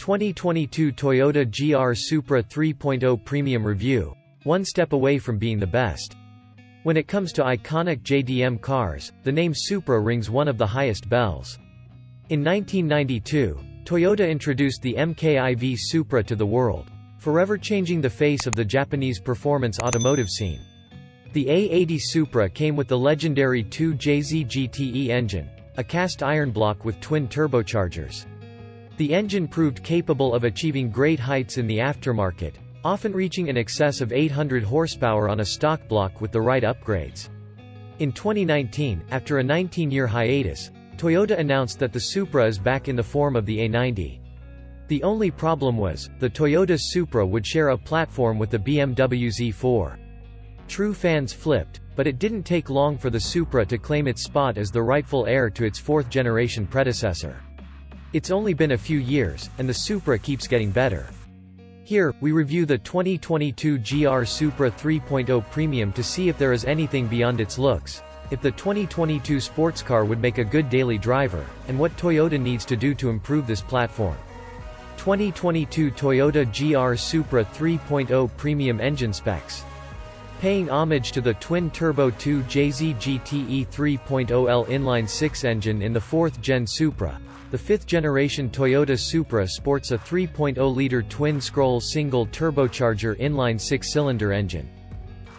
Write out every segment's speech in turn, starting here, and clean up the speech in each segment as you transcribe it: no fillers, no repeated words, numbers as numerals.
2022 Toyota GR Supra 3.0 Premium Review. One step away from being the best. When it comes to iconic JDM cars, the name Supra rings one of the highest bells. In 1992, Toyota introduced the MKIV Supra to the world, forever changing the face of the Japanese performance automotive scene. The A80 Supra came with the legendary 2JZ GTE engine, a cast iron block with twin turbochargers. The engine proved capable of achieving great heights in the aftermarket, often reaching in excess of 800 horsepower on a stock block with the right upgrades. In 2019, after a 19-year hiatus, Toyota announced that the Supra is back in the form of the A90. The only problem was, the Toyota Supra would share a platform with the BMW Z4. True fans flipped, but it didn't take long for the Supra to claim its spot as the rightful heir to its fourth-generation predecessor. It's only been a few years, and the Supra keeps getting better. Here, we review the 2022 GR Supra 3.0 Premium to see if there is anything beyond its looks, if the 2022 sports car would make a good daily driver, and what Toyota needs to do to improve this platform. 2022 Toyota GR Supra 3.0 Premium Engine Specs. Paying homage to the twin-turbo 2JZ GTE 3.0L inline-6 engine in the 4th-gen Supra, the 5th-generation Toyota Supra sports a 3.0-liter twin-scroll single-turbocharger inline-6-cylinder engine.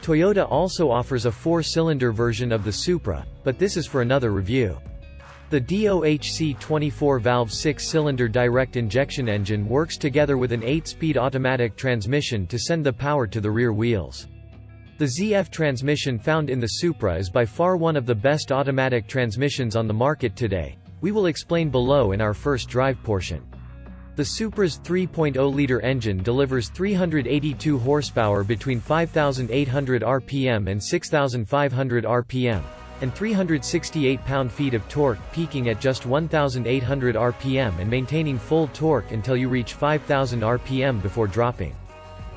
Toyota also offers a 4-cylinder version of the Supra, but this is for another review. The DOHC 24-valve 6-cylinder direct injection engine works together with an 8-speed automatic transmission to send the power to the rear wheels. The ZF transmission found in the Supra is by far one of the best automatic transmissions on the market today. We will explain below in our first drive portion. The Supra's 3.0-liter engine delivers 382 horsepower between 5,800 rpm and 6,500 rpm, and 368 pound-feet of torque, peaking at just 1,800 rpm and maintaining full torque until you reach 5,000 rpm before dropping.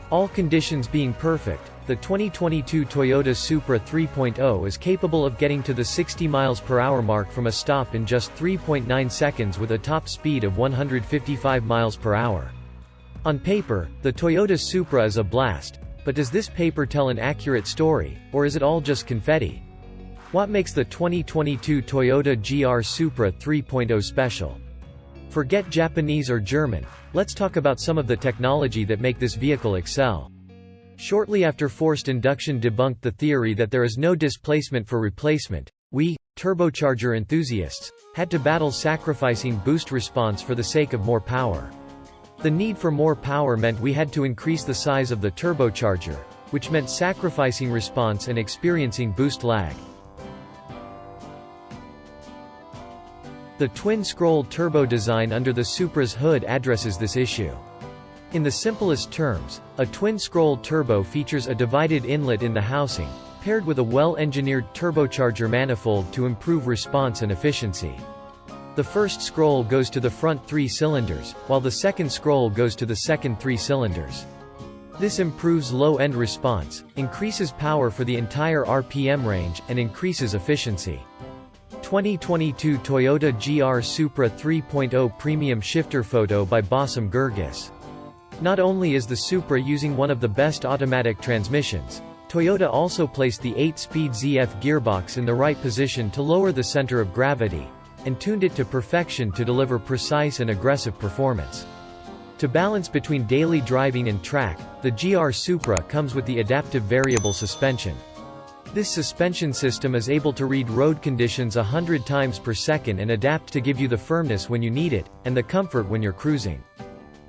All conditions being perfect, the 2022 Toyota Supra 3.0 is capable of getting to the 60 mph mark from a stop in just 3.9 seconds with a top speed of 155 mph. On paper, the Toyota Supra is a blast, but does this paper tell an accurate story, or is it all just confetti? What makes the 2022 Toyota GR Supra 3.0 special? Forget Japanese or German, let's talk about some of the technology that make this vehicle excel. Shortly after forced induction debunked the theory that there is no displacement for replacement, we, turbocharger enthusiasts, had to battle sacrificing boost response for the sake of more power. The need for more power meant we had to increase the size of the turbocharger, which meant sacrificing response and experiencing boost lag. The twin-scroll turbo design under the Supra's hood addresses this issue. In the simplest terms, a twin-scroll turbo features a divided inlet in the housing, paired with a well-engineered turbocharger manifold to improve response and efficiency. The first scroll goes to the front 3 cylinders, while the second scroll goes to the second 3 cylinders. This improves low-end response, increases power for the entire RPM range, and increases efficiency. 2022 Toyota GR Supra 3.0 Premium Shifter Photo by Bassam Gurgis. Not only is the Supra using one of the best automatic transmissions, Toyota also placed the 8-speed ZF gearbox in the right position to lower the center of gravity, and tuned it to perfection to deliver precise and aggressive performance. To balance between daily driving and track, the GR Supra comes with the adaptive variable suspension. This suspension system is able to read road conditions 100 times per second and adapt to give you the firmness when you need it, and the comfort when you're cruising.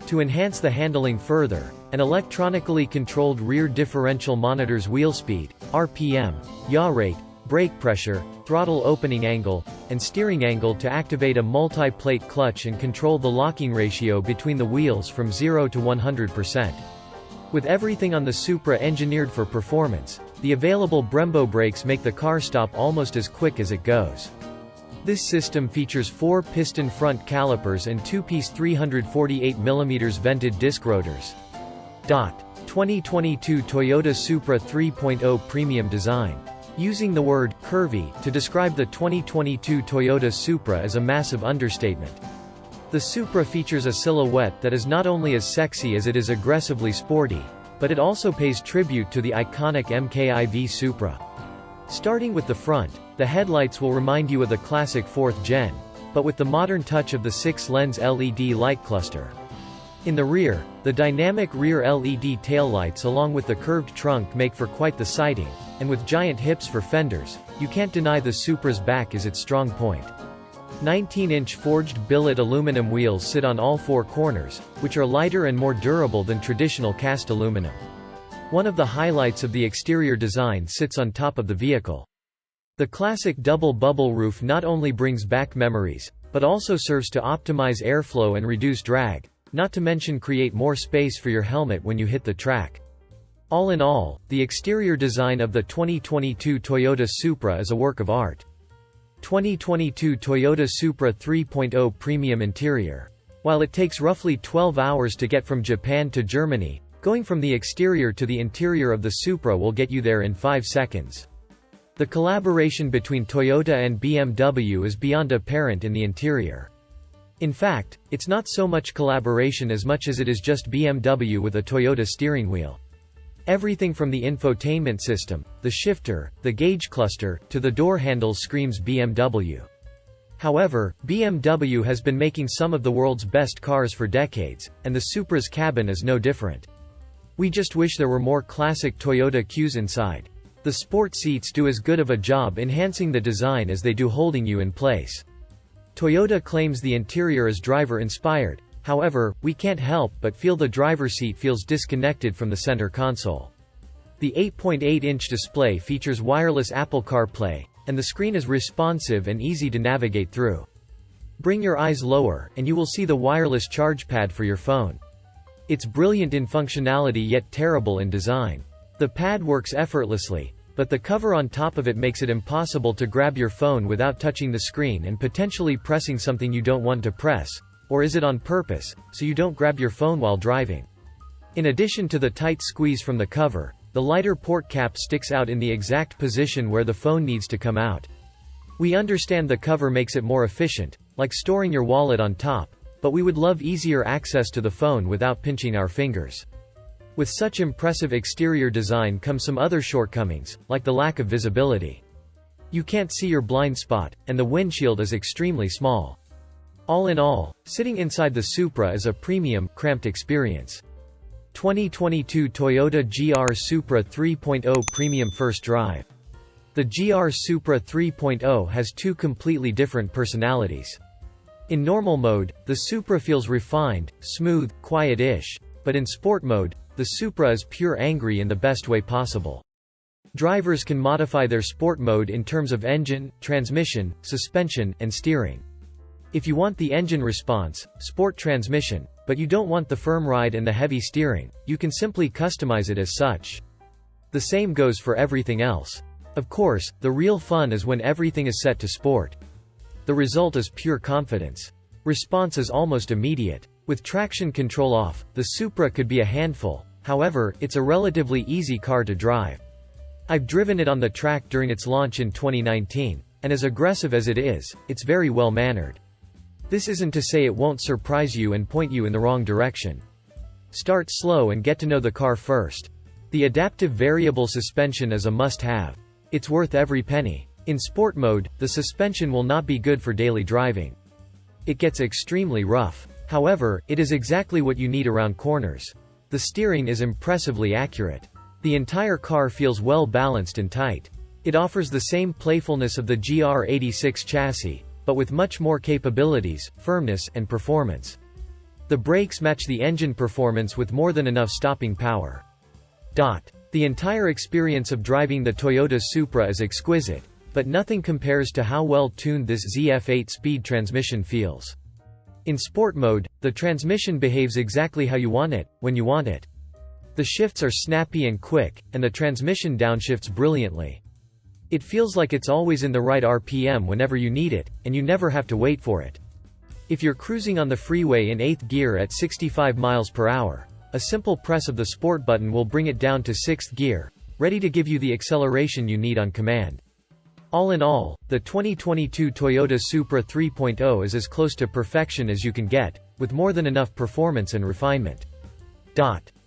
To enhance the handling further, an electronically controlled rear differential monitors wheel speed, RPM, yaw rate, brake pressure, throttle opening angle, and steering angle to activate a multi-plate clutch and control the locking ratio between the wheels from 0 to 100%. With everything on the Supra engineered for performance, the available Brembo brakes make the car stop almost as quick as it goes. This system features 4-piston front calipers and 2-piece 348mm vented disc rotors. 2022 Toyota Supra 3.0 Premium Design. Using the word "curvy" to describe the 2022 Toyota Supra is a massive understatement. The The Supra features a silhouette that is not only as sexy as it is aggressively sporty, but it also pays tribute to the iconic MKIV Supra. Starting with the front, the headlights will remind you of the classic 4th gen, but with the modern touch of the 6-lens LED light cluster. In the rear, the dynamic rear LED taillights along with the curved trunk make for quite the sighting, and with giant hips for fenders, you can't deny the Supra's back is its strong point. 19-inch forged billet aluminum wheels sit on all 4 corners, which are lighter and more durable than traditional cast aluminum. One of the highlights of the exterior design sits on top of the vehicle. The classic double bubble roof not only brings back memories, but also serves to optimize airflow and reduce drag, not to mention create more space for your helmet when you hit the track. All in all, the exterior design of the 2022 Toyota Supra is a work of art. 2022 Toyota Supra 3.0 Premium Interior. While it takes roughly 12 hours to get from Japan to Germany, going from the exterior to the interior of the Supra will get you there in 5 seconds. The collaboration between Toyota and BMW is beyond apparent in the interior. In fact, it's not so much collaboration as much as it is just BMW with a Toyota steering wheel. Everything from the infotainment system, the shifter, the gauge cluster, to the door handles screams BMW. However, BMW has been making some of the world's best cars for decades, and the Supra's cabin is no different. We just wish there were more classic Toyota cues inside. The sport seats do as good of a job enhancing the design as they do holding you in place. Toyota claims the interior is driver-inspired. However, we can't help but feel the driver's seat feels disconnected from the center console. The 8.8-inch display features wireless Apple CarPlay, and the screen is responsive and easy to navigate through. Bring your eyes lower, and you will see the wireless charge pad for your phone. It's brilliant in functionality yet terrible in design. The pad works effortlessly, but the cover on top of it makes it impossible to grab your phone without touching the screen and potentially pressing something you don't want to press. Or is it on purpose, so you don't grab your phone while driving? In addition to the tight squeeze from the cover, the lighter port cap sticks out in the exact position where the phone needs to come out. We understand the cover makes it more efficient, like storing your wallet on top, but we would love easier access to the phone without pinching our fingers. With such impressive exterior design come some other shortcomings, like the lack of visibility. You can't see your blind spot, and the windshield is extremely small. All in all, sitting inside the Supra is a premium, cramped experience. 2022 Toyota GR Supra 3.0 Premium First Drive. The GR Supra 3.0 has 2 completely different personalities. In normal mode, the Supra feels refined, smooth, quiet-ish, but in sport mode, the Supra is pure angry in the best way possible. Drivers can modify their sport mode in terms of engine, transmission, suspension, and steering. If you want the engine response, sport transmission, but you don't want the firm ride and the heavy steering, you can simply customize it as such. The same goes for everything else. Of course, the real fun is when everything is set to sport. The result is pure confidence. Response is almost immediate. With traction control off, the Supra could be a handful. However, it's a relatively easy car to drive. I've driven it on the track during its launch in 2019, and as aggressive as it is, it's very well mannered. This isn't to say it won't surprise you and point you in the wrong direction. Start slow and get to know the car first. The adaptive variable suspension is a must-have. It's worth every penny. In sport mode, the suspension will not be good for daily driving. It gets extremely rough. However, it is exactly what you need around corners. The steering is impressively accurate. The entire car feels well balanced and tight. It offers the same playfulness of the GR86 chassis, but with much more capabilities, firmness, and performance. The brakes match the engine performance with more than enough stopping power. The entire experience of driving the Toyota Supra is exquisite, but nothing compares to how well tuned this ZF8 speed transmission feels. In sport mode, the transmission behaves exactly how you want it, when you want it. The shifts are snappy and quick, and the transmission downshifts brilliantly. It feels like it's always in the right RPM whenever you need it, and you never have to wait for it. If you're cruising on the freeway in 8th gear at 65 miles per hour, a simple press of the sport button will bring it down to 6th gear, ready to give you the acceleration you need on command. All in all, the 2022 Toyota Supra 3.0 is as close to perfection as you can get, with more than enough performance and refinement.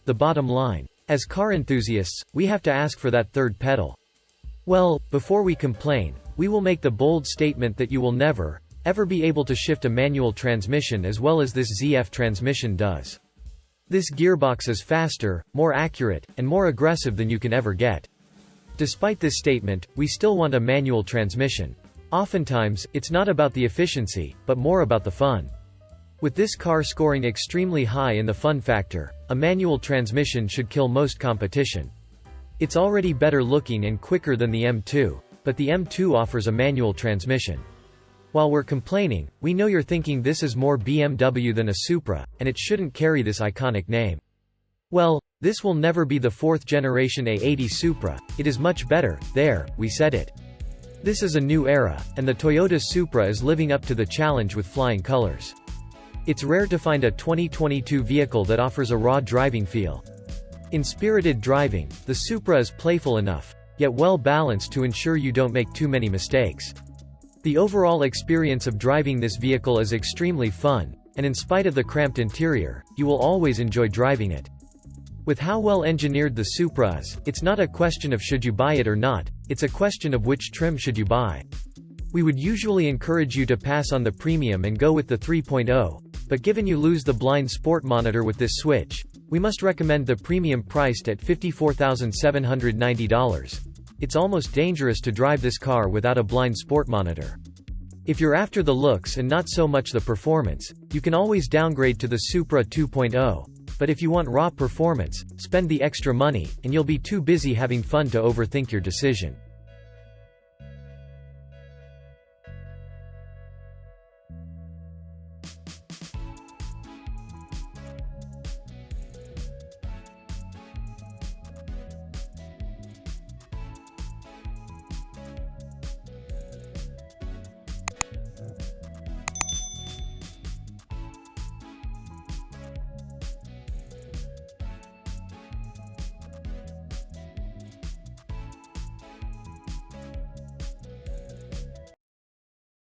The bottom line. As car enthusiasts, we have to ask for that third pedal. Well, before we complain, we will make the bold statement that you will never, ever be able to shift a manual transmission as well as this ZF transmission does. This gearbox is faster, more accurate, and more aggressive than you can ever get. Despite this statement, we still want a manual transmission. Oftentimes, it's not about the efficiency, but more about the fun. With this car scoring extremely high in the fun factor, a manual transmission should kill most competition. It's already better looking and quicker than the M2, but the M2 offers a manual transmission. While we're complaining, we know you're thinking this is more BMW than a Supra, and it shouldn't carry this iconic name. Well, this will never be the fourth generation A80 Supra, it is much better. There, we said it. This is a new era, and the Toyota Supra is living up to the challenge with flying colors. It's rare to find a 2022 vehicle that offers a raw driving feel. In spirited driving, the Supra is playful enough, yet well balanced to ensure you don't make too many mistakes. The overall experience of driving this vehicle is extremely fun, and in spite of the cramped interior, you will always enjoy driving it. With how well engineered the Supra is, it's not a question of should you buy it or not, it's a question of which trim should you buy. We would usually encourage you to pass on the premium and go with the 3.0, but given you lose the blind sport monitor with this switch, we must recommend the premium priced at $54,790. It's almost dangerous to drive this car without a blind sport monitor. If you're after the looks and not so much the performance, you can always downgrade to the Supra 2.0. But if you want raw performance, spend the extra money, and you'll be too busy having fun to overthink your decision.